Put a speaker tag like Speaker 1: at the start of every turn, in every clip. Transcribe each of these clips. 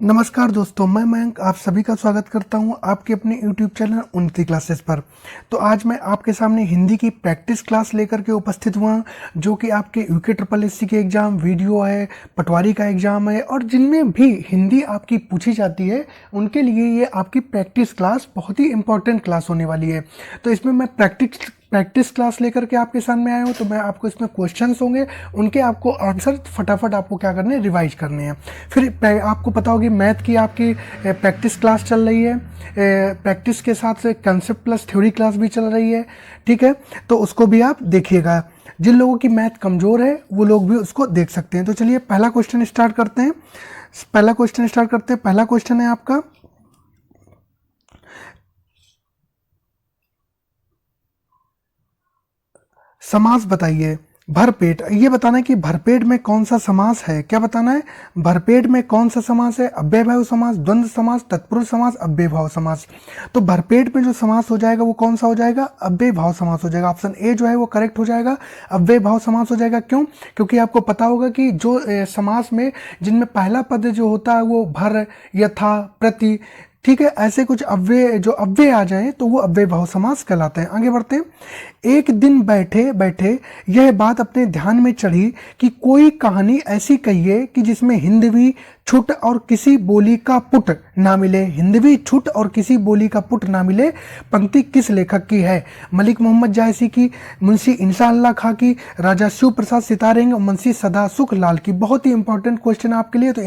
Speaker 1: नमस्कार दोस्तों, मैं मयंक आप सभी का स्वागत करता हूं आपके अपने YouTube चैनल उन्नति क्लासेस पर। तो आज मैं आपके सामने हिंदी की प्रैक्टिस क्लास लेकर के उपस्थित हुआ, जो कि आपके यूके ट्रिपल एससी के एग्ज़ाम वीडियो है, पटवारी का एग्ज़ाम है और जिनमें भी हिंदी आपकी पूछी जाती है उनके लिए ये आपकी प्रैक्टिस क्लास बहुत ही इंपॉर्टेंट क्लास होने वाली है। तो इसमें मैं प्रैक्टिस क्लास लेकर के आपके सामने आया हूँ। तो मैं आपको इसमें क्वेश्चंस होंगे, उनके आपको आंसर फटाफट आपको क्या करने हैं, रिवाइज करने हैं। फिर आपको पता होगी मैथ की आपकी प्रैक्टिस क्लास चल रही है, प्रैक्टिस के साथ से कंसेप्ट प्लस थ्योरी क्लास भी चल रही है, ठीक है। तो उसको भी आप देखिएगा। जिन लोगों की मैथ कमज़ोर है वो लोग भी उसको देख सकते हैं। तो चलिए पहला क्वेश्चन स्टार्ट करते हैं। पहला क्वेश्चन है आपका, समास बताइए। भरपेट, ये बताना है कि भरपेट में कौन सा समास है। क्या बताना है? भरपेट में कौन सा समास है? अव्ययभाव समास, द्वंद्व समास, तत्पुरुष समास, अव्ययभाव समास। तो भरपेट में जो समास हो जाएगा वो कौन सा हो जाएगा? अव्ययभाव समास हो जाएगा। ऑप्शन ए जो है वो करेक्ट हो जाएगा, अव्ययभाव समास हो जाएगा। क्यों? क्योंकि आपको पता होगा कि जो समास में जिनमें पहला पद जो होता है वो भर, यथा, प्रति, ठीक है, ऐसे कुछ अव्यय आ जाए तो वो अव्ययभाव समास कहलाते हैं। आगे बढ़ते हैं। एक दिन बैठे बैठे यह बात अपने ध्यान में चढ़ी कि कोई कहानी ऐसी कहिए कि जिसमें हिंदवी छुट और किसी बोली का पुट ना मिले। हिंदवी छुट और किसी बोली का पुट ना मिले। पंक्ति किस लेखक की है? मलिक मोहम्मद जायसी की, मुंशी इंशाअल्लाह खां की, राजा शिव प्रसाद सितारेंग, मुंशी सदा सुख लाल की। बहुत ही इंपॉर्टेंट क्वेश्चन आपके लिए। तो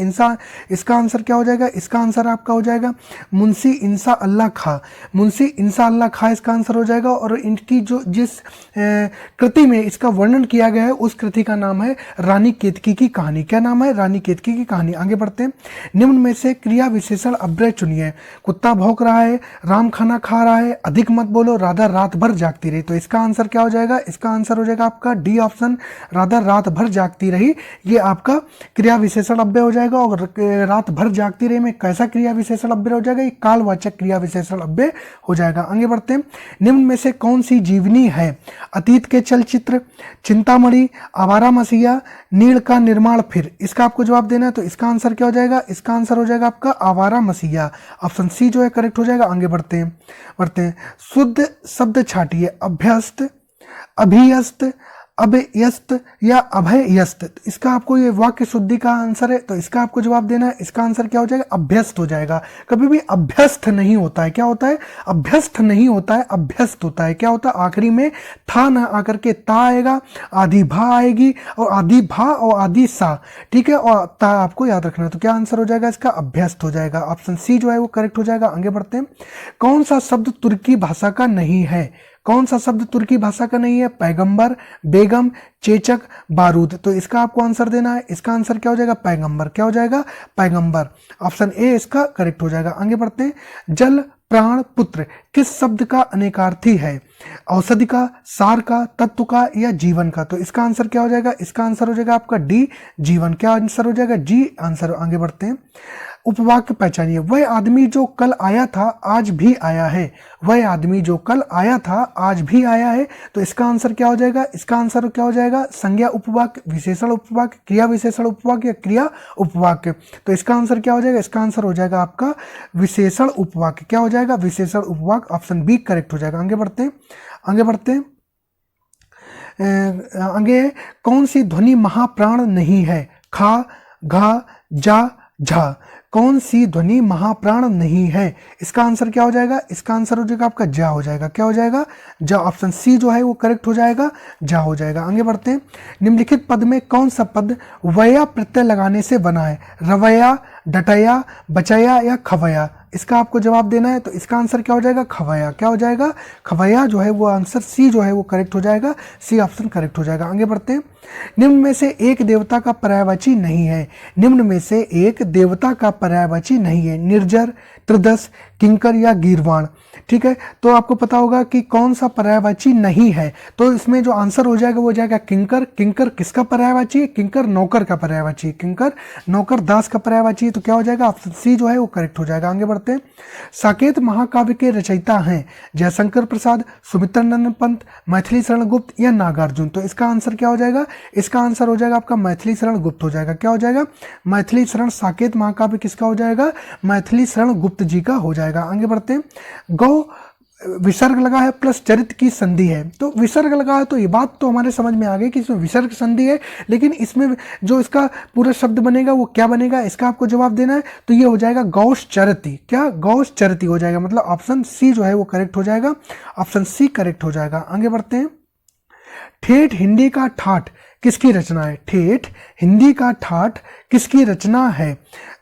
Speaker 1: इसका आंसर क्या हो जाएगा? इसका आंसर आपका हो जाएगा मुंशी इंशाअल्लाह खां। मुंशी इंशाअल्लाह खां इसका आंसर हो जाएगा। और इनकी जो जिस कृति में इसका वर्णन किया गया है उस कृति का नाम है रानी केतकी की कहानी। क्या नाम है? रानी केतकी की कहानी। आगे बढ़ते हैं। निम्न में से क्रिया विशेषण अव्यय चुनिए। कुत्ता भौंक रहा है, राम खाना खा रहा है, अधिक मत बोलो, राधा रात भर जागती रही। तो इसका आंसर क्या हो जाएगा? इसका आंसर हो जाएगा आपका डी ऑप्शन, राधा रात भर जागती रही। ये आपका क्रिया विशेषण अव्यय हो जाएगा। और रात भर जागती रही में कैसा क्रिया विशेषण अव्यय हो जाएगा? ये कालवाचक क्रिया विशेषण अव्यय हो जाएगा। आगे बढ़ते हैं। निम्न में से कौन सी जीवनी है? अतीत के चलचित्र, चिंतामणि, आवारा मसीहा, नील का निर्माण फिर। इसका आपको जवाब देना है। तो इसका आंसर क्या हो जाएगा? इसका आंसर हो जाएगा आपका आवारा मसीहा। ऑप्शन सी जो है करेक्ट हो जाएगा। आगे बढ़ते हैं। शुद्ध शब्द छाटिए। अभ्यस्त, अभियस्त, अभयस्त या अभयस्त। तो इसका आपको ये वाक्य शुद्धि का आंसर है। तो इसका आपको जवाब देना है। इसका आंसर क्या हो जाएगा? अभ्यस्त हो जाएगा। कभी भी अभ्यस्त नहीं होता है। क्या होता है? अभ्यस्त नहीं होता है, अभ्यस्त होता है। क्या होता है? आखिरी में था ना आकर के ता आएगा, आधी भा आएगी और आधी भा और आधी सा, ठीक है, और ता आपको याद रखना है। तो क्या आंसर हो जाएगा इसका? अभ्यस्त हो जाएगा। ऑप्शन सी जो है वो करेक्ट हो जाएगा। आगे बढ़ते हैं। कौन सा शब्द तुर्की भाषा का नहीं है? कौन सा शब्द तुर्की भाषा का नहीं है? पैगंबर, बेगम, चेचक, बारूद। तो इसका आपको आंसर देना है। इसका आंसर क्या हो जाएगा? पैगंबर। क्या हो जाएगा? पैगंबर। ऑप्शन ए इसका करेक्ट हो जाएगा। आगे बढ़ते हैं। जल, प्राण, पुत्र किस शब्द का अनेकार्थी है? औषधि का, सार का, तत्व का या जीवन का। तो इसका आंसर क्या हो जाएगा? इसका आंसर हो जाएगा आपका डी, जीवन। क्या आंसर हो जाएगा? जी आंसर। आगे बढ़ते हैं। उपवाक्य पहचानिए। वह आदमी जो कल आया था आज भी आया है। वह आदमी जो कल आया था आज भी आया है। तो इसका आंसर क्या हो जाएगा? इसका आंसर क्या हो जाएगा? संज्ञा उपवाक्य, विशेषण उपवाक्य, क्रिया विशेषण उपवाक्य या क्रिया उपवाक्य। तो इसका आंसर क्या हो जाएगा? इसका आंसर हो जाएगा आपका विशेषण उपवाक्य। क्या हो जाएगा? विशेषण उपवाक्य। ऑप्शन बी करेक्ट हो जाएगा। आगे बढ़ते हैं। आगे कौन सी ध्वनि महाप्राण नहीं है? खा, घा, जा, झा। कौन सी ध्वनि महाप्राण नहीं है? इसका आंसर क्या हो जाएगा? इसका आंसर हो जाएगा आपका जा हो जाएगा। क्या हो जाएगा? जा। ऑप्शन सी जो है वो करेक्ट हो जाएगा, जा हो जाएगा। आगे बढ़ते हैं। निम्नलिखित पद में कौन सा पद वया प्रत्यय लगाने से बना है? रवैया, डटया, बचया या खवया। इसका आपको जवाब देना है। तो इसका आंसर क्या हो जाएगा? खवया। क्या हो जाएगा? खवया जो है वो आंसर सी जो है वो करेक्ट हो जाएगा। सी ऑप्शन करेक्ट हो जाएगा। आगे बढ़ते हैं। निम्न में से एक देवता का पर्यायवाची नहीं है। निम्न में से एक देवता का पर्यायवाची नहीं है। निर्जर, त्रिदश, किंकर या गीरवाण। ठीक है, तो आपको पता होगा कि कौन सा पर्यायवाची नहीं है। तो इसमें जो आंसर हो जाएगा वो हो जाएगा किंकर। किंकर किसका पर्यायवाची है? किंकर नौकर का पर्यायवाची। किंकर नौकर, दास का पर्यायवाची है। तो क्या हो जाएगा? ऑप्शन सी जो है वो करेक्ट हो जाएगा। आगे बढ़ते हैं। साकेत महाकाव्य के रचयिता हैं जयशंकर प्रसाद, सुमित्रानंद पंत, मैथिली शरण गुप्त या नागार्जुन। तो इसका आंसर क्या हो जाएगा? इसका आंसर हो जाएगा आपका मैथिली शरण गुप्त हो जाएगा। क्या हो जाएगा? मैथिली शरण साकेत महाकाव्य किसका हो जाएगा? मैथिली शरण गुप्त जी का हो जाएगा। आगे बढ़ते हैं। गौ विसर्ग लगा है प्लस चरित की संधि है, तो विसर्ग लगा है तो ये बात तो हमारे समझ में आ गई कि इसमें विसर्ग संधि है, लेकिन इसमें जो इसका पूरा शब्द बनेगा वो क्या बनेगा, इसका आपको जवाब देना है। तो ये हो जाएगा गौश्चरति। क्या? गौश्चरति हो जाएगा, मतलब ऑप्शन सी जो है वो करेक्ट हो जाएगा, ऑप्शन सी करेक्ट हो जाएगा। आगे बढ़ते हैं। ठेठ हिंदी का ठाठ किसकी रचना है? ठेठ हिंदी का ठाठ किसकी रचना है?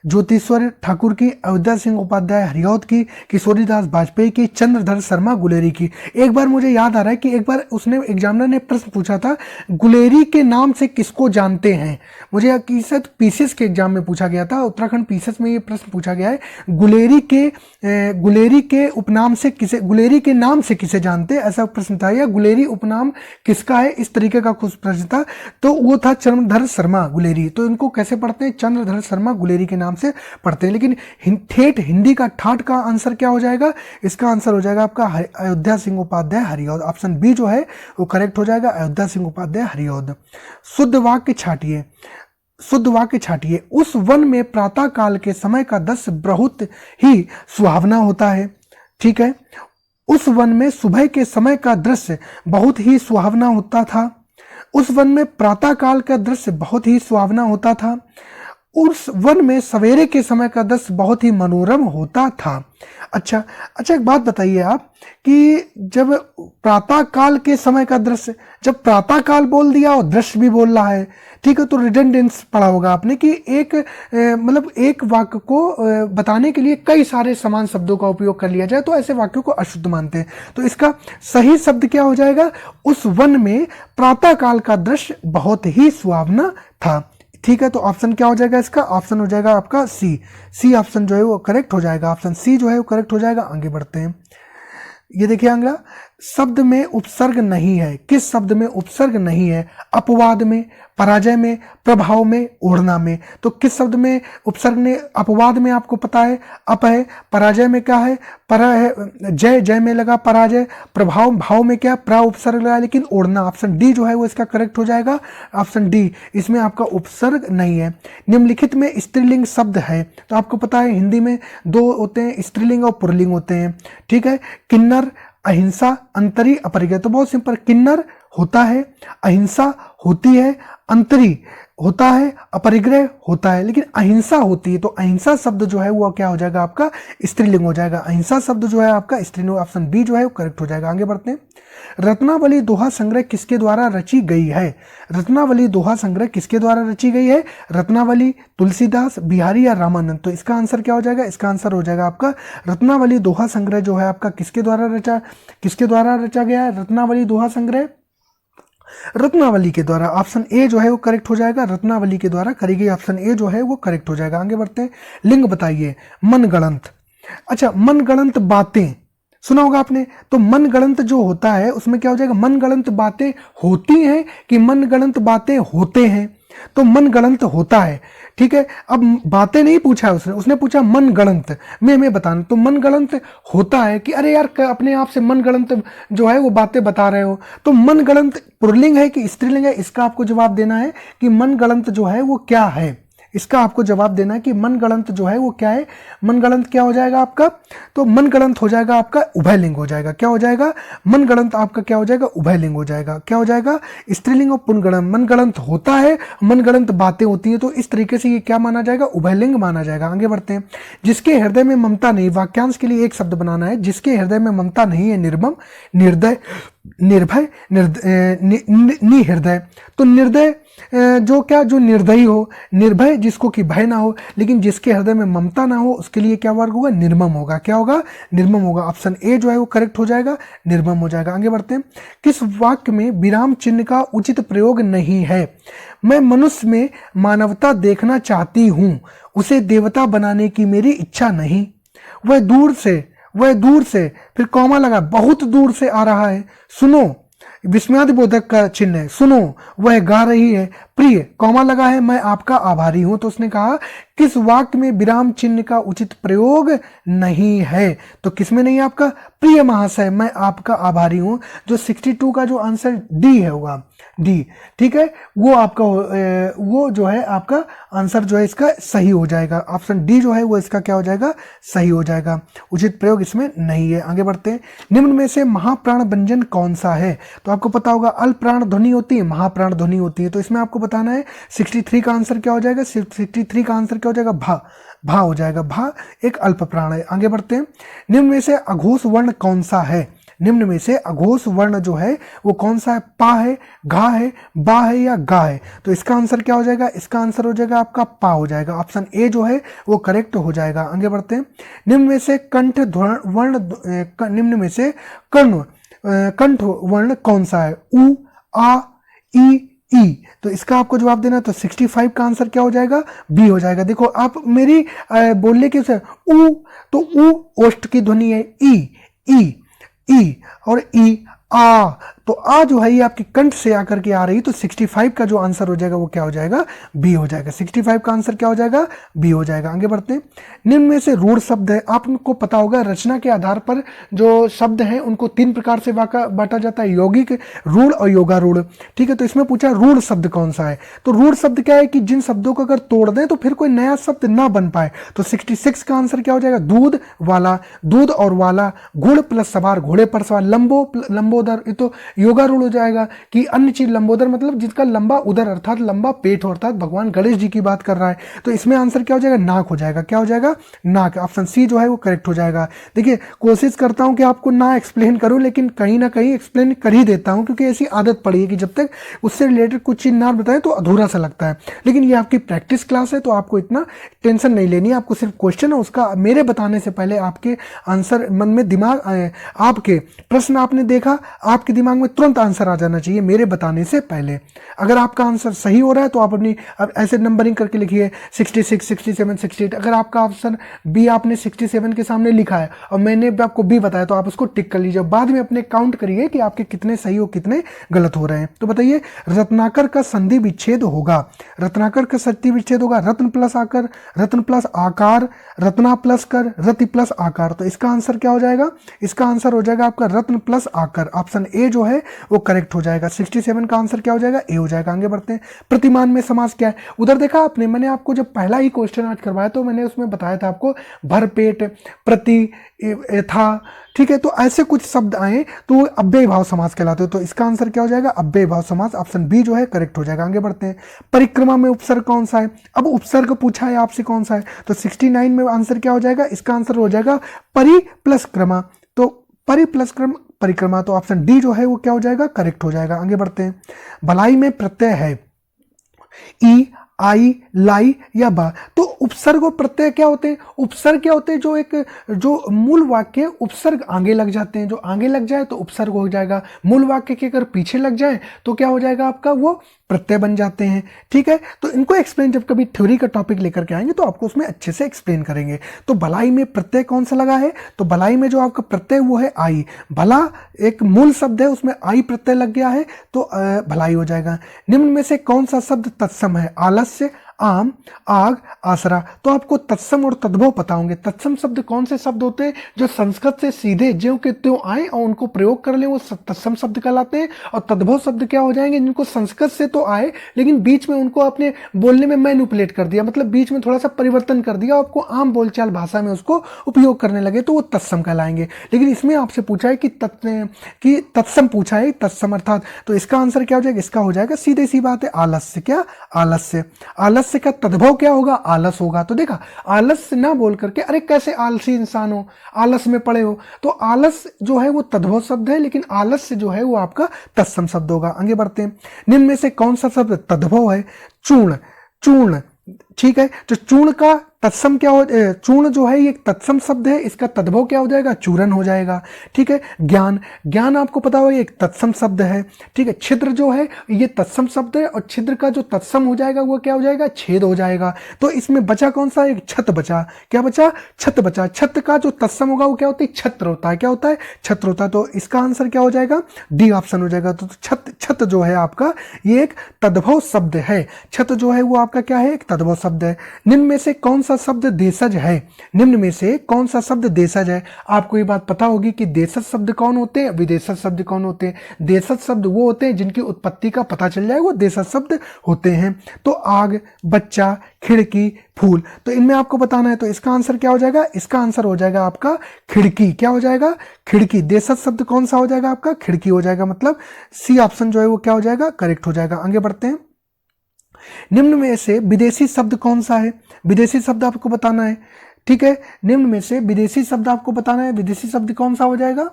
Speaker 1: ज्योतिश्वर ठाकुर की, अयोध्या सिंह उपाध्याय हरिऔध की, किशोरीदास वाजपेयी की, चंद्रधर शर्मा गुलेरी की। एक बार मुझे याद आ रहा है कि एक बार उसने एग्जामिनर ने प्रश्न पूछा था, गुलेरी के नाम से किसको जानते हैं? मुझे शायद पीसीएस के एग्जाम में पूछा गया था, उत्तराखंड पीसीएस में ये प्रश्न पूछा गया है, गुलेरी के उपनाम से किसे, गुलेरी के नाम से किसे जानते हैं, ऐसा प्रश्न था, या गुलेरी उपनाम किसका है, इस तरीके का कुछ प्रश्न था। तो वो था चंद्रधर शर्मा गुलेरी। तो इनको कैसे पढ़ते हैं? चंद्रधर शर्मा गुलेरी के नाम से पढ़ते हैं। लेकिन ठेठ हिंदी का ठाठ का आंसर क्या हो जाएगा? इसका आंसर हो जाएगा आपका अयोध्या सिंह उपाध्याय हरिऔध। ऑप्शन बी जो है वो करेक्ट हो जाएगा, अयोध्या सिंह उपाध्याय हरिऔध। शुद्ध वाक्य छाटिए, शुद्ध वाक्य छाटिए। उस वन में प्रातः काल के समय का दृश्य बहुत ही सुहावना होता है। ठीक है, उस वन में सुबह के समय का दृश्य बहुत ही सुहावना होता था। उस वन में प्रातः काल का दृश्य बहुत ही सुहावना होता था। उस वन में सवेरे के समय का दृश्य बहुत ही मनोरम होता था। अच्छा, एक बात बताइए आप कि जब प्रातः काल के समय का दृश्य, जब प्रातः काल बोल दिया और दृश्य भी बोल रहा है, ठीक है, तो रिडंडेंस पढ़ा होगा आपने कि मतलब एक वाक्य को बताने के लिए कई सारे समान शब्दों का उपयोग कर लिया जाए तो ऐसे वाक्यों को अशुद्ध मानते हैं। तो इसका सही शब्द क्या हो जाएगा? उस वन में प्रातः काल का दृश्य बहुत ही सुहावना था। ठीक है, तो ऑप्शन क्या हो जाएगा इसका? ऑप्शन हो जाएगा आपका सी ऑप्शन जो है वो करेक्ट हो जाएगा, ऑप्शन सी जो है वो करेक्ट हो जाएगा। आगे बढ़ते हैं। ये देखिए अगला, शब्द में उपसर्ग नहीं है। किस शब्द में उपसर्ग नहीं है? अपवाद में, पराजय में, प्रभाव में, ओढ़ना में। तो किस शब्द में उपसर्ग ने? अपवाद में आपको पता है अप है, पराजय में क्या है? परा है, जय में लगा पराजय, प्रभाव भाव में क्या? प्रा उपसर्ग लगा, लेकिन ओढ़ना ऑप्शन डी जो है वो इसका करेक्ट हो जाएगा, ऑप्शन डी। इसमें आपका उपसर्ग नहीं है। निम्नलिखित में स्त्रीलिंग शब्द है, तो आपको पता है हिंदी में दो होते हैं, स्त्रीलिंग और पुल्लिंग होते हैं। ठीक है, किन्नर, अहिंसा, अंतरी, अपरिग्रह। तो बहुत सिंपल, किन्नर होता है, अहिंसा होती है, अंतरी होता है, अपरिग्रह होता है, लेकिन अहिंसा होती है। तो अहिंसा शब्द जो है वो क्या हो जाएगा? आपका स्त्रीलिंग हो जाएगा। अहिंसा शब्द जो है आपका स्त्रीलिंग, ऑप्शन बी जो है वो करेक्ट हो जाएगा। आगे बढ़ते हैं। रत्नावली दोहा संग्रह किसके द्वारा रची गई है? रत्नावली दोहा संग्रह किसके द्वारा रची गई है? रत्नावली, तुलसीदास, बिहारी या रामानंद। तो इसका आंसर क्या हो जाएगा? इसका आंसर हो जाएगा आपका रत्नावली दोहा संग्रह जो है आपका किसके द्वारा रचा गया है? रत्नावली दोहा संग्रह रत्नावली के द्वारा, ऑप्शन ए जो है वो करेक्ट हो जाएगा, रत्नावली के द्वारा करी गई, ऑप्शन ए जो है वो करेक्ट हो जाएगा। आगे बढ़ते हैं। लिंग बताइए। मनगढ़ंत। अच्छा, मनगढ़ंत बातें सुना होगा आपने। तो मनगढ़ंत जो होता है उसमें क्या हो जाएगा? मनगढ़ंत बातें होती हैं कि मनगढ़ंत बातें होते हैं? तो मनगढ़ंत होता है। ठीक है, अब बातें नहीं पूछा है उसने पूछा मनगढ़ंत मैं बताना। तो मनगढ़ंत होता है कि अरे यार अपने आप से मनगढ़ंत जो है वो बातें बता रहे हो। तो मनगढ़ंत पुल्लिंग है कि स्त्रीलिंग है? इसका आपको जवाब देना है कि मनगढ़ंत जो है वो क्या है। इसका आपको जवाब देना है कि मनगढ़ंत जो है वो क्या है। मनगढ़ंत क्या हो जाएगा आपका? तो मनगढ़ंत हो जाएगा आपका उभयलिंग हो जाएगा। क्या हो जाएगा? मनगढ़ंत आपका क्या हो जाएगा? उभयलिंग हो जाएगा। क्या हो जाएगा? स्त्रीलिंग और पुंगढ़ंत। मनगढ़ंत होता है, मनगढ़ंत बातें होती हैं, तो इस तरीके से ये क्या माना जाएगा? उभयलिंग माना जाएगा। आगे बढ़ते हैं। जिसके हृदय में ममता नहीं, वाक्यांश के लिए एक शब्द बनाना है। जिसके हृदय में ममता नहीं है, निर्मम, निर्दय, निर्भय, निहृदय। तो निर्दय जो निर्दयी हो, निर्भय जिसको कि भय ना हो, लेकिन जिसके हृदय में ममता ना हो उसके लिए क्या वर्ग होगा? निर्मम होगा। क्या होगा? निर्मम होगा। ऑप्शन ए जो है वो करेक्ट हो जाएगा, निर्मम हो जाएगा। आगे बढ़ते हैं। किस वाक्य में विराम चिन्ह का उचित प्रयोग नहीं है? मैं मनुष्य में मानवता देखना चाहती हूं, उसे देवता बनाने की मेरी इच्छा नहीं। वह दूर से, फिर कॉमा लगा, बहुत दूर से आ रहा है। सुनो, विस्मयादिबोधक का चिन्ह है। सुनो, वह गा रही है, प्रिय कॉमा लगा है, मैं आपका आभारी हूं। तो उसने कहा किस वाक्य में विराम चिन्ह का उचित प्रयोग नहीं है? तो किसमें नहीं है आपका? प्रिय महाशय मैं आपका आभारी हूं। जो 62 का जो आंसर डी है होगा, डी, ठीक है, वो आपका वो जो है आपका आंसर जो है इसका सही हो जाएगा। ऑप्शन डी जो है वो इसका क्या हो जाएगा? सही हो जाएगा। उचित प्रयोग इसमें नहीं है। आगे बढ़ते हैं। निम्न में से महाप्राण व्यंजन कौन सा है? तो आपको पता होगा अल्प प्राण ध्वनि होती है, महाप्राण ध्वनि होती है। तो इसमें आपको बताना है 63 का आंसर क्या हो जाएगा? 63 का आंसर क्या हो जाएगा? भा, भा हो जाएगा। भा एक अल्प प्राण है। आगे बढ़ते हैं। निम्न में से अघोष वर्ण कौन सा है? निम्न में से अघोष वर्ण जो है वो कौन सा है? पा है, घा है, बा है या गा है? तो इसका आंसर क्या हो जाएगा? इसका आंसर हो जाएगा आपका पा हो जाएगा। ऑप्शन ए जो है वो करेक्ट हो जाएगा। आगे बढ़ते हैं। निम्न में से कंठ वर्ण, निम्न में से कर्ण कंठ वर्ण कौन सा है? उ, आ, ई। तो इसका आपको जवाब देना है। तो 65 का आंसर क्या हो जाएगा? बी हो जाएगा। देखो आप मेरी बोलने के उ, तो उ ओष्ठ की ध्वनि है, ई और ई, आ, तो आ जो है ये आपके कंठ से आकर के आ रही, तो 65 का जो आंसर हो जाएगा वो क्या हो जाएगा? बी हो जाएगा। 65 का आंसर क्या हो जाएगा? बी हो जाएगा। आगे बढ़ते हैं। निम्न में से रूढ़ शब्द है, आपको पता होगा रचना के आधार पर जो शब्द हैं उनको 3 प्रकार से बांटा जाता है, यौगिक, रूढ़ और योगारूढ़। ठीक है, तो इसमें पूछा रूढ़ शब्द कौन सा है? तो रूढ़ शब्द क्या है कि जिन शब्दों को अगर तोड़ दें तो फिर कोई नया शब्द ना बन पाए। तो 66 का आंसर क्या हो जाएगा? दूध वाला, दूध और वाला, घुड़ प्लस सवार, घोड़े पर सवार, लंबोदर, ये तो योगारूढ़ हो जाएगा कि अन्य चीज, लंबोदर मतलब जिसका लंबा उदर अर्थात लंबा पेट हो, अर्थात भगवान गणेश जी की बात कर रहा है। तो इसमें आंसर क्या हो जाएगा? नाक हो जाएगा। क्या हो जाएगा? नाक। ऑप्शन सी जो है वो करेक्ट हो जाएगा। देखिए कोशिश करता हूं कि आपको ना एक्सप्लेन करूं, लेकिन कहीं ना कहीं एक्सप्लेन कर ही देता हूं, क्योंकि ऐसी आदत पड़ी है कि जब तक उससे रिलेटेड कुछ चीज ना बताएं तो अधूरा सा लगता है। लेकिन ये आपकी प्रैक्टिस क्लास है तो आपको इतना टेंशन नहीं लेनी है। आपको सिर्फ क्वेश्चन है उसका मेरे बताने से पहले आपके आंसर मन में दिमाग, आपके प्रश्न आपने देखा, आपके दिमाग में तुरंत आंसर आ जाना चाहिए मेरे बताने से पहले। अगर आपका आंसर सही हो रहा है तो आप अपनी अब ऐसे नंबरिंग करके लिखिए 66, 67, 68। अगर आपका ऑप्शन बी आपने 67 के सामने लिखा है और मैंने आपको बी बताया तो आप उसको टिक कर लीजिए। बाद में अपने काउंट करिए कि आपके कितने सही और कितने गलत हो रहे हैं। तो बताइए रत्नाकर का संधि विच्छेद होगा। रत्नाकर का संधि विच्छेद होगा रत्न प्लस आकर, रत्न प्लस आकार, रत्ना प्लस कर, रति प्लस आकार। तो इसका आंसर क्या हो जाएगा? इसका आंसर हो जाएगा आपका रत्न प्लस आकर। ऑप्शन ए जो है वो करेक्ट हो जाएगा। 67 का आंसर क्या हो जाएगा? ए हो जाएगा। आगे बढ़ते हैं। प्रतिमान में समास क्या है? उधर देखा आपने, मैंने आपको जब पहला ही क्वेश्चन आज करवाया तो मैंने उसमें बताया था आपको भरपेट, प्रति, था, ठीक है। तो ऐसे कुछ शब्द आए तो अव्यय भाव समास कहलाते हैं। तो इसका आंसर क्या हो जाएगा? अव्यय भाव समास। ऑप्शन बी जो है करेक्ट हो जाएगा। आगे बढ़ते हैं। परिक्रमा में उपसर्ग कौन सा है? अब उपसर्ग पूछा है आपसे कौन सा है, तो 69 में आंसर क्या हो जाएगा? इसका आंसर हो जाएगा परि प्लस क्रमा। तो परि प्लस क्रम परिक्रमा। तो ऑप्शन डी जो है वो क्या हो जाएगा? करेक्ट हो जाएगा। आगे बढ़ते हैं। भलाई में प्रत्यय है ई, आई, लाई या बा। तो उपसर्ग और प्रत्यय क्या होते हैं? उपसर्ग क्या होते हैं? जो मूल वाक्य उपसर्ग आगे लग जाते हैं, जो आगे लग जाए तो उपसर्ग हो जाएगा। मूल वाक्य के अगर पीछे लग जाए तो क्या हो जाएगा आपका? वो प्रत्यय बन जाते हैं। ठीक है, तो इनको एक्सप्लेन जब कभी थ्योरी का टॉपिक लेकर के आएंगे तो आपको उसमें अच्छे से एक्सप्लेन करेंगे। तो भलाई में प्रत्यय कौन सा लगा है? तो भलाई में जो आपका प्रत्यय वो है आई। भला एक मूल शब्द है, उसमें आई प्रत्यय लग गया है तो भलाई हो जाएगा। निम्न में से कौन सा शब्द तत्सम है? आलस्य, आम, आग, आसरा। तो आपको तत्सम और तद्भव पता होंगे। तत्सम शब्द कौन से शब्द होते हैं? जो संस्कृत से सीधे ज्यों के त्यों आए और उनको प्रयोग कर ले, वो तत्सम शब्द कहलाते हैं। और तद्भव शब्द क्या हो जाएंगे? जिनको संस्कृत से तो आए लेकिन बीच में उनको अपने बोलने में मैनिपुलेट कर दिया, मतलब बीच में थोड़ा सा परिवर्तन कर दिया, आपको आम बोलचाल भाषा में उसको उपयोग करने लगे, तो वो तत्सम कहलाएंगे। लेकिन इसमें आपसे पूछा है कि तत्सम पूछा है, तत्सम अर्थात, तो इसका आंसर क्या हो जाएगा? इसका हो जाएगा सीधे सी बात है आलस्य। क्या? आलस्य। आलस्य का तद्भव क्या होगा? आलस होगा। तो देखा, आलस ना बोल करके अरे कैसे आलसी इंसान हो, आलस में पड़े हो, तो आलस जो है वो तद्भव शब्द है, लेकिन आलस्य जो है वो आपका तत्सम शब्द होगा। आगे बढ़ते हैं। निम्न में से कौन सा शब्द तद्भव है? चूर्ण, चूर्ण, ठीक है। तो चूर्ण का तत्सम क्या हो, चूर्ण जो है ये एक तत्सम शब्द है, इसका तद्भव क्या हो जाएगा, चूरन हो जाएगा। ठीक है। ज्ञान, ज्ञान आपको पता होगा एक तत्सम शब्द है। ठीक है। छिद्र जो है ये तत्सम शब्द है, और छिद्र का जो तत्सम हो जाएगा वो क्या हो जाएगा, छेद हो जाएगा। तो इसमें बचा कौन सा, एक छत बचा। क्या बचा, छत बचा। छत का जो तत्सम होगा वो क्या होता है, छत्र होता है। क्या होता है, छत्र होता है। तो इसका आंसर क्या हो जाएगा, डी ऑप्शन हो जाएगा। तो छत, छत जो है आपका ये एक तद्भव शब्द है। छत जो है वो आपका क्या है, एक तद्भव शब्द है। निम्न में से कौन सा शब्द देशज है, निम्न में से कौन सा शब्द देशज है। आपको ये बात पता होगी कि देशज शब्द कौन होते हैं, विदेशज शब्द कौन होते हैं। देशज शब्द वो होते हैं जिनकी उत्पत्ति का पता चल जाए, वो देशज शब्द होते हैं। तो आग, बच्चा, खिड़की, फूल, तो इनमें आपको बताना है। तो इसका आंसर क्या हो जाएगा, इसका आंसर हो जाएगा आपका खिड़की। क्या हो जाएगा, खिड़की। देशज शब्द कौन सा हो जाएगा आपका, खिड़की हो जाएगा। मतलब सी ऑप्शन जो है वो क्या हो जाएगा, करेक्ट हो जाएगा। आगे बढ़ते हैं। निम्न में से विदेशी शब्द कौन सा है, विदेशी शब्द आपको बताना है। ठीक है। निम्न में से विदेशी शब्द आपको बताना है, विदेशी शब्द कौन सा हो जाएगा,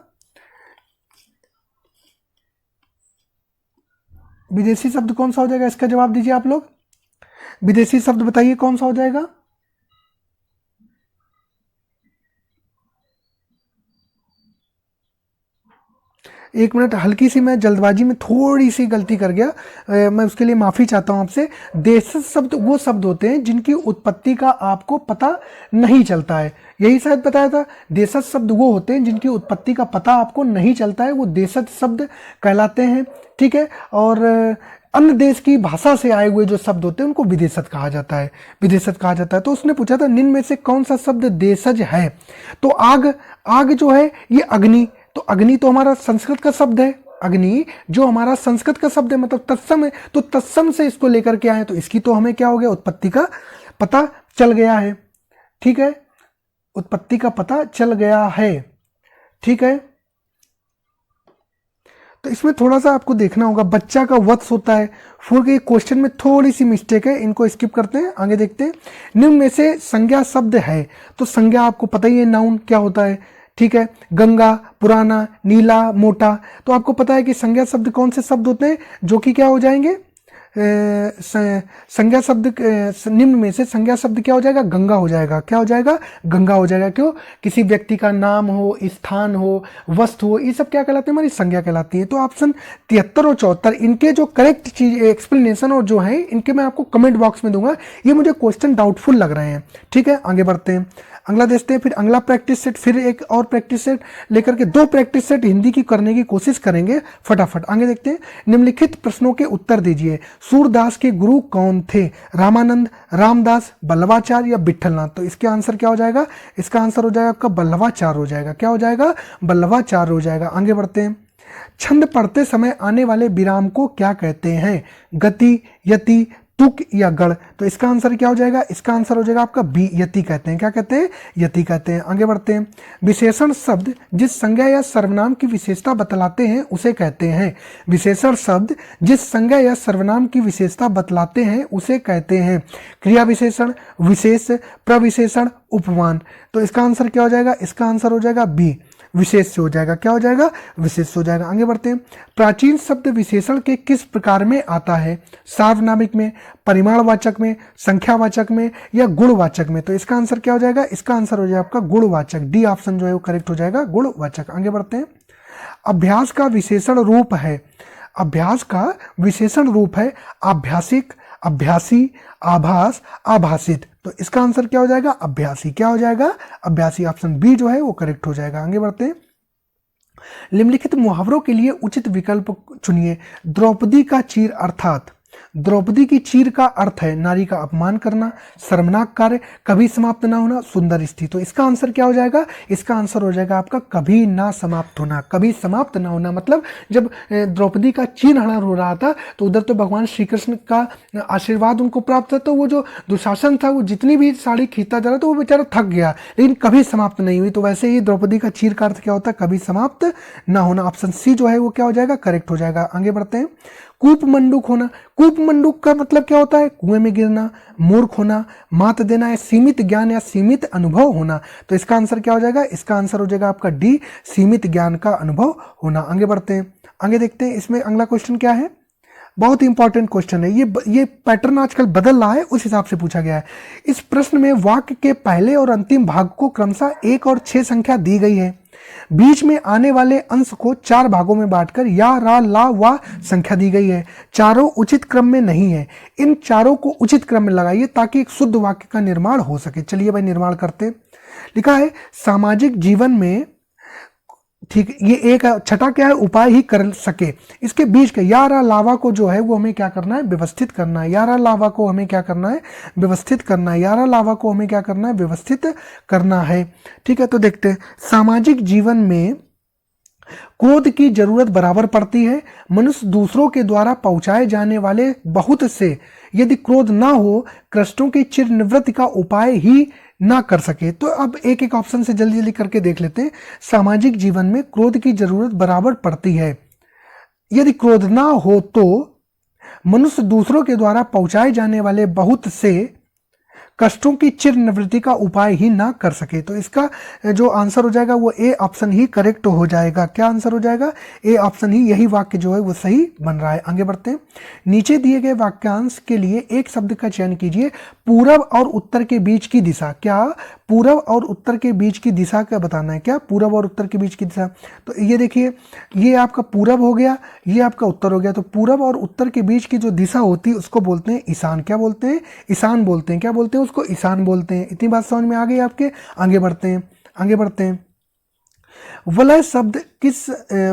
Speaker 1: विदेशी शब्द कौन सा हो जाएगा, इसका जवाब दीजिए आप लोग। विदेशी शब्द बताइए कौन सा हो जाएगा। एक मिनट, हल्की सी मैं जल्दबाजी में थोड़ी सी गलती कर गया, मैं उसके लिए माफ़ी चाहता हूँ आपसे। देशज शब्द वो शब्द होते हैं जिनकी उत्पत्ति का आपको पता नहीं चलता है, यही शायद बताया था। देशज शब्द वो होते हैं जिनकी उत्पत्ति का पता आपको नहीं चलता है, वो देशज शब्द कहलाते हैं। ठीक है। और अन्य देश की भाषा से आए हुए जो शब्द होते हैं उनको विदेशज कहा जाता है, विदेशज कहा जाता है। तो उसने पूछा था निम्न में से कौन सा शब्द देशज है। तो आग, आग जो है ये अग्नि, तो अग्नि तो हमारा संस्कृत का शब्द है, अग्नि जो हमारा संस्कृत का शब्द है, मतलब तत्सम है। तो तत्सम से इसको लेकर के आए, तो इसकी तो हमें क्या हो गया, उत्पत्ति का पता चल गया है। ठीक है, उत्पत्ति का पता चल गया है। ठीक है। तो इसमें थोड़ा सा आपको देखना होगा, बच्चा का वत्स होता है, फूल के क्वेश्चन में थोड़ी सी मिस्टेक है, इनको स्किप करते हैं, आगे देखते हैं। निम्न में से संज्ञा शब्द है, तो संज्ञा आपको पता ही है, नाउन क्या होता है। ठीक है। गंगा, पुराना, नीला, मोटा, तो आपको पता है कि संज्ञा शब्द कौन से शब्द होते हैं जो कि क्या हो जाएंगे, संज्ञा शब्द, निम्न में से संज्ञा शब्द क्या हो जाएगा, गंगा हो जाएगा। क्या हो जाएगा, गंगा हो जाएगा। क्यों, किसी व्यक्ति का नाम हो, स्थान हो, वस्तु हो, ये सब क्या कहलाते हैं, हमारी संज्ञा कहलाती है। तो ऑप्शन 73 और 74 इनके जो करेक्ट चीज एक्सप्लेनेशन और जो है इनके मैं आपको कमेंट बॉक्स में दूंगा। ये मुझे क्वेश्चन डाउटफुल लग रहे हैं। ठीक है। आगे बढ़ते हैं, अगला देखते हैं। फिर अगला प्रैक्टिस सेट, फिर एक और प्रैक्टिस सेट लेकर के 2 प्रैक्टिस सेट हिंदी की करने की कोशिश करेंगे फटाफट। आगे देखते हैं। निम्नलिखित प्रश्नों के उत्तर दीजिए। सूरदास के गुरु कौन थे, रामानंद, रामदास, बल्लभाचार्य या विट्ठलनाथ। तो इसके आंसर क्या हो जाएगा, इसका आंसर हो जाएगा आपका बल्लभाचार्य हो जाएगा। क्या हो जाएगा, बल्लभाचार्य हो जाएगा। आगे बढ़ते हैं। छंद पढ़ते समय आने वाले विराम को क्या कहते हैं, गति, यति, तुक या गढ़। तो इसका आंसर क्या हो जाएगा, इसका आंसर हो जाएगा आपका बी, यति कहते हैं। क्या कहते हैं, यति कहते हैं। आगे बढ़ते हैं। विशेषण शब्द जिस संज्ञा या सर्वनाम की विशेषता बतलाते हैं उसे कहते हैं, विशेषण शब्द जिस संज्ञा या सर्वनाम की विशेषता बतलाते हैं उसे कहते हैं क्रिया विशेषण, विशेष, प्रविशेषण, उपमान। तो इसका आंसर क्या हो जाएगा, इसका आंसर हो जाएगा बी, विशेष से हो जाएगा। क्या हो जाएगा, विशेष हो जाएगा। आगे बढ़ते हैं। प्राचीन शब्द विशेषण के किस प्रकार में आता है, सार्वनामिक में, परिमाणवाचक में, संख्यावाचक में या गुणवाचक में। तो इसका आंसर क्या हो जाएगा, इसका आंसर हो जाएगा आपका गुणवाचक। डी ऑप्शन जो है वो करेक्ट हो जाएगा, गुणवाचक। आगे बढ़ते हैं। अभ्यास का विशेषण रूप है, अभ्यास का विशेषण रूप है आभ्यासिक, अभ्यासी, आभास, आभासित। तो इसका आंसर क्या हो जाएगा, अभ्यासी। क्या हो जाएगा, अभ्यासी। ऑप्शन बी जो है वो करेक्ट हो जाएगा। आगे बढ़ते हैं। निम्नलिखित मुहावरों के लिए उचित विकल्प चुनिए। द्रौपदी का चीर अर्थात, द्रौपदी की चीर का अर्थ है नारी का अपमान करना, शर्मनाक कार्य, कभी समाप्त ना होना, सुंदर स्थिति। तो इसका आंसर क्या हो जाएगा, इसका आंसर हो जाएगा आपका कभी ना समाप्त होना, कभी समाप्त ना होना। मतलब जब द्रौपदी का चीर हरण हो रहा था तो उधर तो भगवान श्री कृष्ण का आशीर्वाद उनको प्राप्त था, तो वो जो दुशासन था वो जितनी भी साड़ी खींचता जा रहा था वो बेचारा थक गया, लेकिन कभी समाप्त नहीं हुई। तो वैसे ही द्रौपदी का चीर का अर्थ क्या होता है, कभी समाप्त ना होना। ऑप्शन सी जो है वो क्या हो जाएगा, करेक्ट हो जाएगा। आगे बढ़ते हैं। कूप मंडूक होना, कूप मंडूक का मतलब क्या होता है, कुएं में गिरना, मूर्ख होना, मात देना या सीमित ज्ञान या सीमित अनुभव होना। तो इसका आंसर क्या हो जाएगा, इसका आंसर हो जाएगा आपका डी, सीमित ज्ञान का अनुभव होना। आगे बढ़ते हैं, आगे देखते हैं। इसमें अगला क्वेश्चन क्या है, बहुत ही इंपॉर्टेंट क्वेश्चन है ये पैटर्न आजकल बदल रहा है, उस हिसाब से पूछा गया है। इस प्रश्न में वाक्य के पहले और अंतिम भाग को क्रमशः 1 और 6 संख्या दी गई है। बीच में आने वाले अंश को 4 भागों में बांटकर या, रा, ला, वा संख्या दी गई है। चारों उचित क्रम में नहीं है। इन चारों को उचित क्रम में लगाइए ताकि एक शुद्ध वाक्य का निर्माण हो सके। चलिए भाई निर्माण करते। लिखा है सामाजिक जीवन में, ठीक, ये एक छठा क्या है, उपाय ही कर सके। इसके बीच के यारा लावा को जो है वो हमें क्या करना है, व्यवस्थित करना है। यारा लावा को हमें क्या करना है, व्यवस्थित करना है। यारा लावा को हमें क्या करना है, व्यवस्थित करना है। ठीक है, तो देखते हैं। सामाजिक जीवन में क्रोध की जरूरत बराबर पड़ती है। मनुष्य दूसरों के द्वारा पहुंचाए जाने वाले बहुत से यदि क्रोध ना हो, कष्टों की चिर निवृत्ति का उपाय ही ना कर सके। तो अब एक एक ऑप्शन से जल्दी जल्दी करके देख लेते हैं। सामाजिक जीवन में क्रोध की जरूरत बराबर पड़ती है। यदि क्रोध ना हो तो मनुष्य दूसरों के द्वारा पहुंचाए जाने वाले बहुत से कष्टों की चिर निवृत्ति का उपाय ही ना कर सके। तो इसका जो आंसर हो जाएगा वो ए ऑप्शन ही करेक्ट हो जाएगा। क्या आंसर हो जाएगा, ए ऑप्शन ही, यही वाक्य जो है वो सही बन रहा है। आगे बढ़ते हैं। नीचे दिए गए वाक्यांश के लिए एक शब्द का चयन कीजिए। पूरब और उत्तर के बीच की दिशा। क्या पूरब और उत्तर के बीच की दिशा का बताना है, क्या पूरब और उत्तर के बीच की दिशा। तो ये देखिए, ये आपका पूरब हो गया, ये आपका उत्तर हो गया। तो पूरब और उत्तर के बीच की जो दिशा होती है उसको बोलते हैं ईशान। क्या बोलते हैं, ईशान बोलते हैं। क्या बोलते हैं उसको, ईशान बोलते हैं। इतनी बात समझ में आ गई आपके। आगे बढ़ते हैं, आगे बढ़ते हैं। वलय शब्द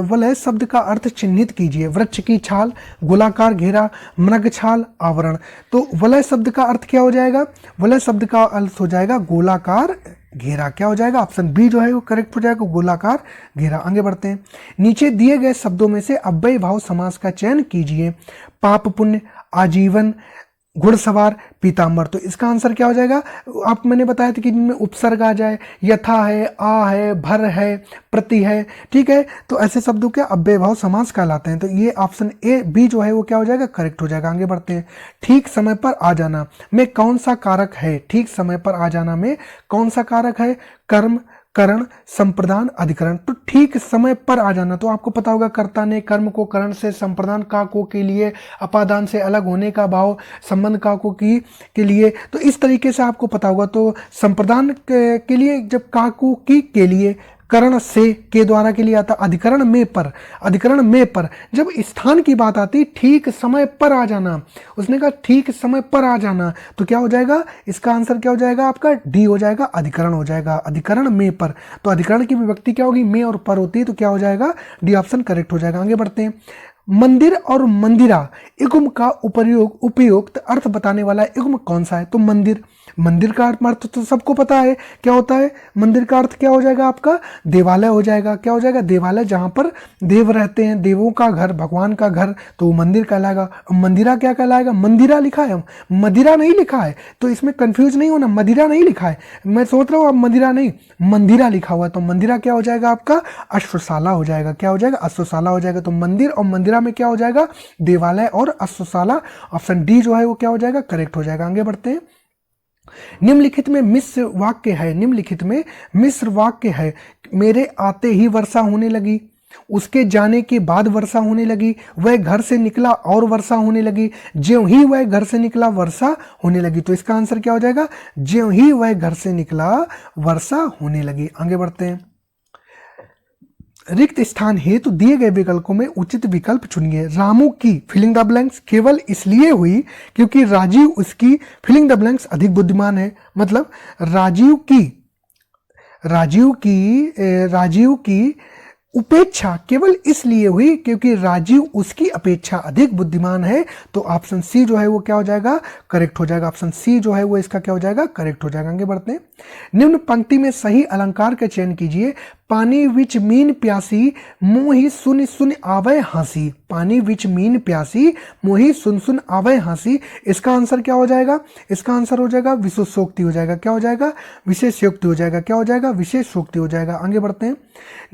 Speaker 1: वलय शब्द का अर्थ चिन्हित कीजिए। वृक्ष की छाल, गोलाकार घेरा, मृग छाल, आवरण। तो वलय शब्द का अर्थ क्या हो जाएगा, वलय शब्द का अर्थ हो जाएगा गोलाकार घेरा। क्या हो जाएगा, ऑप्शन बी जो है वो करेक्ट हो जाएगा, गोलाकार घेरा। आगे बढ़ते हैं। नीचे दिए गए शब्दों में से अव्यय भाव समास का चयन कीजिए। पाप पुण्य, आजीवन, घुड़सवार, पीताम्बर। तो इसका आंसर क्या हो जाएगा, आप मैंने बताया था कि इनमें उपसर्ग आ जाए, यथा है, आ है, भर है, प्रति है। ठीक है, तो ऐसे शब्दों के अव्यय भाव समास कहलाते हैं। तो ये ऑप्शन ए बी जो है वो क्या हो जाएगा, करेक्ट हो जाएगा। आगे बढ़ते हैं। ठीक समय पर आ जाना में कौन सा कारक है। ठीक समय पर आ जाना में कौन सा कारक है, कर्म, करण, संप्रदान, अधिकरण। तो ठीक समय पर आ जाना, तो आपको पता होगा कर्ता ने कर्म को करण से, संप्रदान का को के लिए, अपादान से अलग होने का भाव, संबंध का को की के लिए। तो इस तरीके से आपको पता होगा। तो संप्रदान के लिए जब का को की के लिए, करण से के द्वारा के लिए आता, अधिकरण में पर, अधिकरण में पर। जब स्थान की बात आती, ठीक समय पर आ जाना, उसने कहा ठीक समय पर आ जाना, तो क्या हो जाएगा, इसका आंसर क्या हो जाएगा आपका, डी हो जाएगा, अधिकरण हो जाएगा, अधिकरण में पर। तो अधिकरण की विभक्ति क्या होगी, में और पर होती है, तो क्या हो जाएगा, डी ऑप्शन करेक्ट हो जाएगा। आगे बढ़ते हैं। मंदिर और मंदिरा युग्म का उपयुक्त अर्थ बताने वाला युग्म कौन सा है। तो मंदिर, मंदिर का अर्थ तो सबको पता है क्या होता है। मंदिर का अर्थ क्या हो जाएगा आपका, देवालय हो जाएगा। क्या हो जाएगा, देवालय, जहां पर देव रहते हैं, देवों का घर, भगवान का घर, तो वो मंदिर कहलाएगा। मंदिरा क्या कहलाएगा, मंदिरा लिखा है, मदिरा नहीं लिखा है, तो इसमें कंफ्यूज नहीं होना, मदिरा नहीं लिखा है। मैं सोच रहा हूँ अब मदिरा नहीं, मंदिरा लिखा हुआ है, तो मंदिरा क्या हो जाएगा आपका, अश्वशाला हो जाएगा। क्या हो जाएगा, अश्वशाला हो जाएगा। तो मंदिर और मंदिरा में क्या हो जाएगा, देवालय और अश्वशाला। ऑप्शन डी जो है वो क्या हो जाएगा, करेक्ट हो जाएगा। आगे बढ़ते हैं। निम्नलिखित में मिश्र वाक्य है, निम्नलिखित में मिश्र वाक्य है। मेरे आते ही वर्षा होने लगी, उसके जाने के बाद वर्षा होने लगी, वह घर से निकला और वर्षा होने लगी, ज्यों ही वह घर से निकला वर्षा होने लगी। तो इसका आंसर क्या हो जाएगा, ज्यों ही वह घर से निकला वर्षा होने लगी। आगे बढ़ते हैं। रिक्त स्थान हेतु दिए गए विकल्पों में उचित विकल्प चुनिए। रामू की फिलिंग द ब्लैंक्स केवल इसलिए हुई क्योंकि राजीव उसकी फिलिंग द ब्लैंक्स अधिक बुद्धिमान है। मतलब राजीव की उपेक्षा केवल इसलिए हुई क्योंकि राजीव उसकी अपेक्षा अधिक बुद्धिमान है। तो ऑप्शन सी जो है वो क्या हो जाएगा, करेक्ट हो जाएगा। ऑप्शन सी जो है वो इसका क्या हो जाएगा, करेक्ट हो जाएगा। आगे बढ़ते हैं। निम्न पंक्ति में सही अलंकार का चयन कीजिए। पानी विच मीन प्यासी, मोही सुन सुन आवे हंसी। पानी विच मीन प्यासी, मोही सुन सुन आवे हंसी। इसका आंसर क्या हो जाएगा, इसका आंसर हो जाएगा विशेषोक्ति हो जाएगा। क्या हो जाएगा, विशेषोक्ति हो जाएगा। क्या हो जाएगा, विशेषोक्ति हो जाएगा। आगे बढ़ते हैं।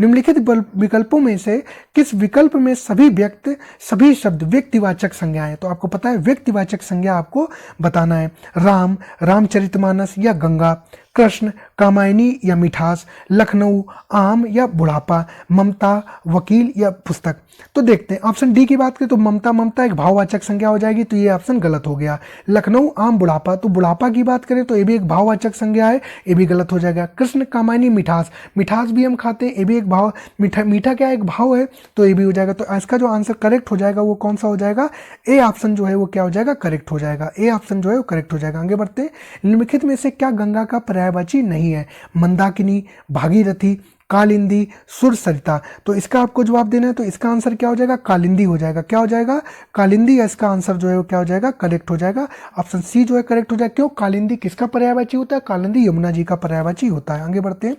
Speaker 1: निम्नलिखित विकल्पों में से किस विकल्प में सभी शब्द व्यक्तिवाचक संज्ञा है। तो आपको पता है व्यक्तिवाचक संज्ञा आपको बताना है। राम, रामचरितमानस या गंगा, कृष्ण, कामायनी या मिठास, लखनऊ आम या बुढ़ापा, ममता वकील या पुस्तक। तो देखते हैं ऑप्शन डी की बात करें तो ममता, ममता एक भाववाचक संज्ञा हो जाएगी, तो ये ऑप्शन गलत हो गया। लखनऊ आम बुढ़ापा, तो बुढ़ापा की बात करें तो ये भी एक भाववाचक संज्ञा है, ये भी गलत हो जाएगा। कृष्ण कामायनी मिठास, मिठास भी हम खाते हैं, ये भी एक भाव, मीठा मीठा क्या एक भाव है, तो ये भी हो जाएगा। तो इसका जो आंसर करेक्ट हो जाएगा वो कौन सा हो जाएगा, ए ऑप्शन जो है वो क्या हो जाएगा, करेक्ट हो जाएगा। ए ऑप्शन जो है वो करेक्ट हो जाएगा। आगे बढ़ते हैं, निम्नलिखित में से क्या गंगा का पर्यायवाची नहीं है, मंदाकिनी, भागीरथी, कालिंदी, सुरसरिता। तो इसका आपको जवाब देना है, तो इसका आंसर क्या हो जाएगा, कालिंदी हो जाएगा। क्या हो जाएगा, कालिंदी। इसका आंसर जो है वो क्या हो जाएगा, करेक्ट हो जाएगा। ऑप्शन सी जो है करेक्ट हो जाएगा। क्यों, कालिंदी किसका पर्यायवाची होता है, कालिंदी यमुना जी का पर्यायवाची होता है। आगे बढ़ते हैं,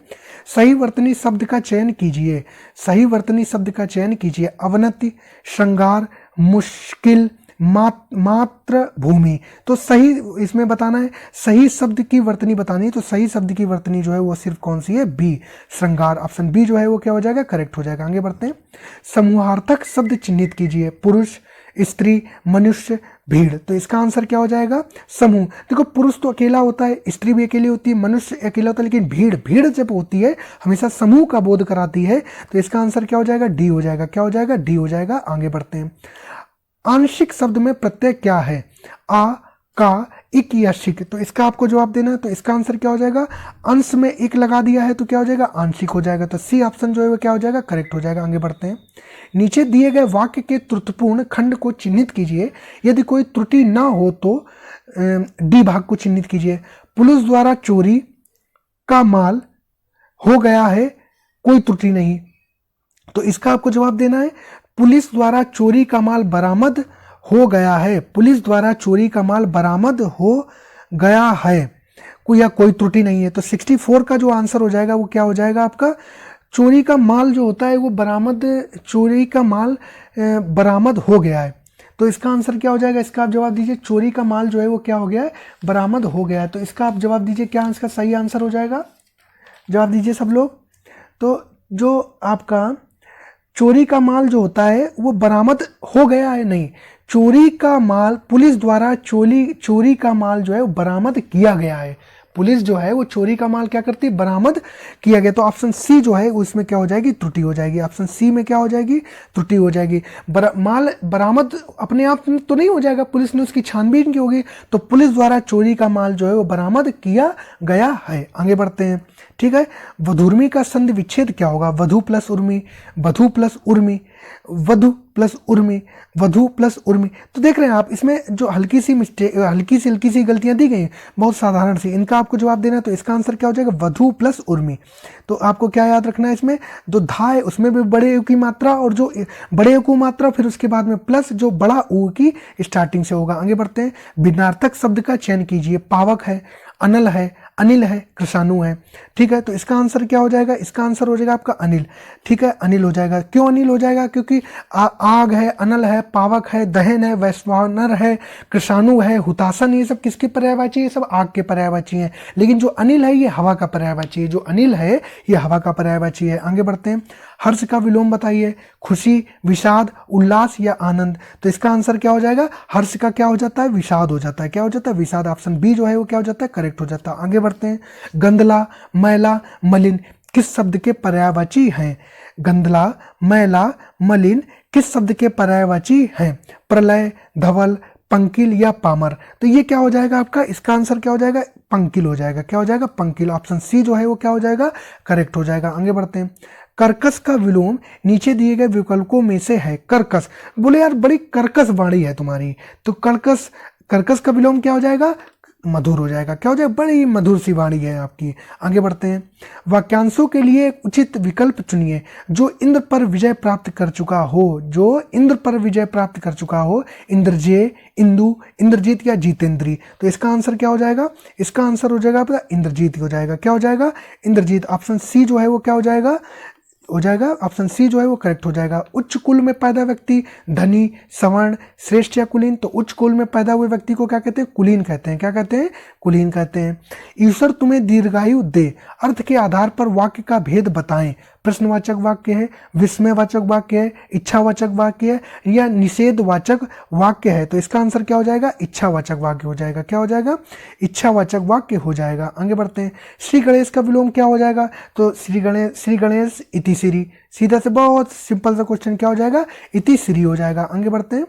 Speaker 1: सही वर्तनी शब्द का चयन कीजिए, सही वर्तनी शब्द का चयन कीजिए। अवनति, श्रृंगार, मुश्किल, मात्र भूमि। तो सही इसमें बताना है, सही शब्द की वर्तनी बतानी है, तो सही शब्द की वर्तनी जो है वो सिर्फ कौन सी है, बी, श्रृंगार। ऑप्शन बी जो है वो क्या हो जाएगा, करेक्ट हो जाएगा। आगे बढ़ते हैं, समूहार्थक शब्द चिन्हित कीजिए। पुरुष, स्त्री, मनुष्य, भीड़। तो इसका आंसर क्या हो जाएगा, समूह। देखो पुरुष तो अकेला होता है, स्त्री भी अकेली होती है, मनुष्य अकेला होता है, लेकिन भीड़, भीड़ जब होती है हमेशा समूह का बोध कराती है। तो इसका आंसर क्या हो जाएगा, डी हो जाएगा। क्या हो जाएगा, डी हो जाएगा। आगे बढ़ते हैं, आंशिक शब्द में प्रत्यय क्या है, आ, का, इक या शिक। तो इसका आपको जवाब देना है, तो इसका आंसर क्या हो जाएगा, अंश में इक लगा दिया है तो क्या हो जाएगा, आंशिक हो जाएगा। तो सी ऑप्शन जो है वो क्या हो जाएगा, करेक्ट हो जाएगा। आगे बढ़ते हैं, नीचे दिए गए वाक्य के त्रुटिपूर्ण खंड को चिन्हित कीजिए, यदि कोई त्रुटि ना हो तो डी भाग को चिन्हित कीजिए। पुलिस द्वारा चोरी का माल हो गया है, कोई त्रुटि नहीं। तो इसका आपको जवाब देना है, पुलिस द्वारा चोरी का माल बरामद हो गया है, पुलिस द्वारा चोरी का माल बरामद हो गया है, या कोई त्रुटि नहीं है। तो 64 का जो आंसर हो जाएगा वो क्या हो जाएगा आपका, चोरी का माल जो होता है वो बरामद, चोरी का माल बरामद हो गया है। तो इसका आंसर क्या हो जाएगा, इसका आप जवाब दीजिए, चोरी का माल जो है वो क्या हो गया है, बरामद हो गया है। तो इसका आप जवाब दीजिए, क्या इसका सही आंसर हो जाएगा, जवाब दीजिए सब लोग। तो जो आपका चोरी का माल जो होता है वो बरामद हो गया है, नहीं, चोरी का माल पुलिस द्वारा चोरी का माल जो है वो बरामद किया गया है। पुलिस जो है वो चोरी का माल क्या करती है, बरामद किया गया। तो ऑप्शन सी जो है उसमें क्या हो जाएगी, त्रुटि हो जाएगी। ऑप्शन सी में क्या हो जाएगी, त्रुटि हो जाएगी। माल बरामद अपने आप तो नहीं हो जाएगा, पुलिस ने उसकी छानबीन की होगी, तो पुलिस द्वारा चोरी का माल जो है वो बरामद किया गया है। आगे बढ़ते हैं, ठीक है। वधूर्मी का संधि विच्छेद क्या होगा, वधु प्लस उर्मी, वधु प्लस उर्मी, वधु प्लस उर्मी, वधु प्लस उर्मी। तो देख रहे हैं आप, इसमें जो हल्की सी गलतियां दी गई, बहुत साधारण सी, इनका आपको जवाब देना है। तो इसका आंसर क्या हो जाएगा, वधु प्लस उर्मी। तो आपको क्या याद रखना है, इसमें जो धा है उसमें भी बड़े ऊ की मात्रा, और जो बड़े ऊ की मात्रा फिर उसके बाद में प्लस जो बड़ा ऊ की स्टार्टिंग से होगा। आगे बढ़ते हैं, भिन्नार्थक शब्द का चयन कीजिए। पावक है, अनल है, अनिल है, कृषाणु है, ठीक है। तो इसका आंसर क्या हो जाएगा, इसका आंसर हो जाएगा आपका अनिल, ठीक है, अनिल हो जाएगा। क्यों अनिल हो जाएगा, क्योंकि आग है, अनल है, पावक है, दहन है, वैश्वानर है, कृषाणु है, हुतासन, ये सब किसके पर्यायवाची है, सब आग के पर्यायवाची हैं। लेकिन जो अनिल है ये हवा का पर्यायवाची है, जो अनिल है ये हवा का पर्यायवाची है। आगे बढ़ते हैं, हर्ष का विलोम बताइए, खुशी, विषाद, उल्लास या आनंद। तो इसका आंसर क्या हो जाएगा, हर्ष का क्या हो जाता है, विषाद हो जाता है। क्या हो जाता है, विषाद। ऑप्शन बी जो है वो क्या हो जाता है, करेक्ट हो जाता है। आगे बढ़ते हैं, गंदला, मैला, मलिन किस शब्द के पर्यायवाची हैं, गंदला, मैला, मलिन किस शब्द के पर्यायवाची हैं, प्रलय, धवल, पंकिल या पामर। तो ये क्या हो जाएगा आपका, इसका आंसर क्या हो जाएगा, पंकिल हो जाएगा। क्या हो जाएगा, पंकिल। ऑप्शन सी जो है वो क्या हो जाएगा, करेक्ट हो जाएगा। आगे बढ़ते हैं, कर्कश का विलोम नीचे दिए गए विकल्पों में से है। कर्कश, बोले यार बड़ी कर्कश वाणी है तुम्हारी, तो कर्कश का विलोम क्या हो जाएगा, मधुर हो जाएगा। क्या हो जाएगा, बड़ी मधुर सी वाणी है आपकी। आगे बढ़ते हैं, वाक्यांशों के लिए उचित विकल्प चुनिए। जो इंद्र पर विजय प्राप्त कर चुका हो, जो इंद्र पर विजय प्राप्त कर चुका हो, इंद्रजय, इंदु, इंद्रजीत या जीतेंद्री। तो इसका आंसर क्या हो जाएगा, इसका आंसर हो जाएगा आपका इंद्रजीत हो जाएगा। क्या हो जाएगा, इंद्रजीत। ऑप्शन सी जो है वो क्या हो जाएगा, ऑप्शन सी जो है वो करेक्ट हो जाएगा। उच्च कुल में पैदा व्यक्ति धनी, सवर्ण, श्रेष्ठ या कुलीन। तो उच्च कुल में पैदा हुए व्यक्ति को क्या कहते हैं, कुलीन कहते हैं। क्या कहते हैं, कुलीन कहते हैं। ईश्वर तुम्हें दीर्घायु दे, अर्थ के आधार पर वाक्य का भेद बताएं। प्रश्नवाचक वाक्य है, विस्मयवाचक वाक्य है, इच्छावाचक वाक्य है या निषेधवाचक वाक्य है? तो इसका आंसर क्या हो जाएगा? इच्छावाचक वाक्य हो जाएगा। क्या हो जाएगा? इच्छावाचक वाक्य हो जाएगा। आगे बढ़ते हैं। श्री गणेश का विलोम क्या हो जाएगा? तो श्री गणेश इति श्री। सीधा से बहुत सिंपल सा क्वेश्चन क्या हो जाएगा? इति श्री हो जाएगा। आगे बढ़ते हैं।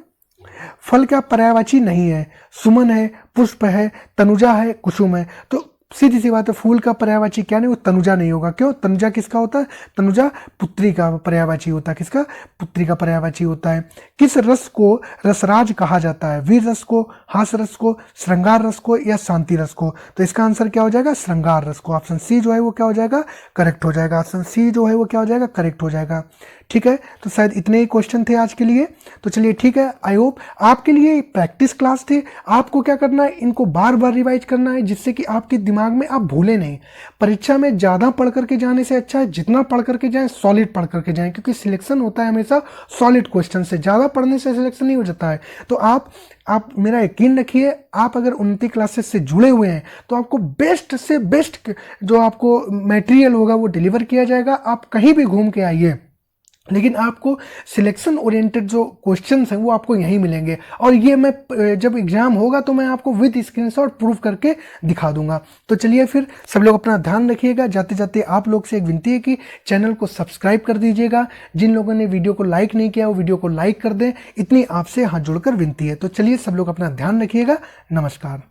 Speaker 1: फल क्या पर्यायवाची नहीं है? सुमन है, पुष्प है, तनुजा है, कुसुम है। तो सीधी सी बात है, फूल का पर्यायवाची क्या नहीं? वो तनुजा नहीं होगा। क्यों? तनुजा किसका होता है? तनुजा पुत्री का पर्यायवाची होता है। किसका? पुत्री का पर्यायवाची होता है। किस रस को रसराज कहा जाता है? वीर रस को, हास रस को, श्रृंगार रस को या शांति रस को? तो इसका आंसर क्या हो जाएगा? श्रृंगार रस को। ऑप्शन सी जो है वो क्या हो जाएगा? करेक्ट हो जाएगा। ऑप्शन सी जो है वो क्या हो जाएगा? करेक्ट हो जाएगा। ठीक है, तो शायद इतने ही क्वेश्चन थे आज के लिए। तो चलिए ठीक है, आई होप आपके लिए प्रैक्टिस क्लास थे। आपको क्या करना है? इनको बार बार रिवाइज करना है, जिससे कि आपके दिमाग में आप भूले नहीं। परीक्षा में ज़्यादा पढ़ करके जाने से अच्छा है जितना पढ़ करके जाएं, सॉलिड पढ़ करके जाएं, क्योंकि सिलेक्शन होता है हमेशा सॉलिड क्वेश्चन से। ज़्यादा पढ़ने से सिलेक्शन नहीं हो जाता है। तो आप मेरा यकीन रखिए, आप अगर उन्नति क्लासेस से जुड़े हुए हैं तो आपको बेस्ट से बेस्ट जो आपको मटेरियल होगा वो डिलीवर किया जाएगा। आप कहीं भी घूम के आइए, लेकिन आपको सिलेक्शन ओरिएंटेड जो क्वेश्चंस हैं वो आपको यहीं मिलेंगे। और ये मैं जब एग्जाम होगा तो मैं आपको विद स्क्रीनशॉट प्रूफ करके दिखा दूंगा। तो चलिए फिर सब लोग अपना ध्यान रखिएगा। जाते जाते आप लोग से एक विनती है कि चैनल को सब्सक्राइब कर दीजिएगा। जिन लोगों ने वीडियो को लाइक नहीं किया वो वीडियो को लाइक कर दें। इतनी आपसे हाथ जोड़कर विनती है। तो चलिए सब लोग अपना ध्यान रखिएगा। नमस्कार।